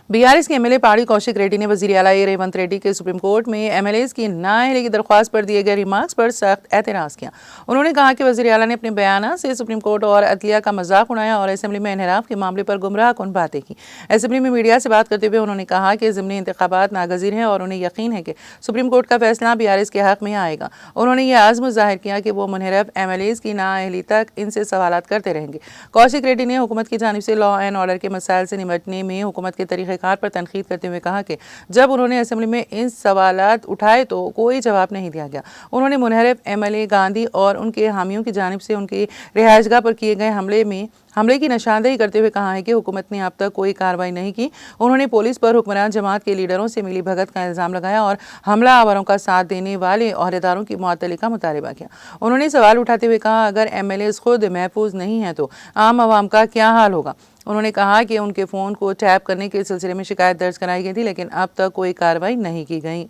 BRS के MLA पहाड़ी कौशिक रेड्डी ने वज़ीर आला रेवंत रेड्डी के सुप्रीम कोर्ट में एमएलएज की नाअहली की दरख्वास्त पर दिए गए रिमार्क्स पर सख्त एतराज़ किया। उन्होंने कहा कि वज़ीर आला ने अपने बयान से सुप्रीम कोर्ट और अदलिया का मजाक उड़ाया और असेंबली में इनहराफ के मामले पर गुमराह कुन बातें की। असेंबली में मीडिया से बात करते हुए उन्होंने कहा कि ज़िमनी इंतखाबात नागज़ीर हैं और उन्हें यकीन है कि सुप्रीम कोर्ट का फैसला बीआरएस के हक़ में आएगा। उन्होंने यह आज़म ज़ाहिर किया कि वो मुनहरफ एमएलएज की नाअहली तक इनसे सवालात करते रहेंगे। कौशिक रेड्डी ने हुकूमत की जानिब से लॉ एंड ऑर्डर के मसाइल से निपटने में हुकूमत के तरीक़ेकार पर तनकीद करते हुए कहा कि जब उन्होंने असेंबली में इन सवालात उठाए तो कोई जवाब नहीं दिया गया। उन्होंने मुनहरफ एमएलए गांधी और उनके हामियों की जानिब से उनकी रिहाइशगाह पर किए गए हमले की निशानदेही करते हुए कहा है कि हुकूमत ने अब तक कोई कार्रवाई नहीं की। उन्होंने पुलिस पर हुक्मरान जमात के लीडरों से मिली भगत का इल्ज़ाम लगाया और हमला आवारों का साथ देने वाले अहदेदारों की मुअत्तली का मुतालबा किया। उन्होंने सवाल उठाते हुए कहा, अगर एमएलएज खुद महफूज नहीं हैं तो आम आवाम का क्या हाल होगा। उन्होंने कहा कि उनके फ़ोन को टैप करने के सिलसिले में शिकायत दर्ज कराई गई थी, लेकिन अब तक कोई कार्रवाई नहीं की गई।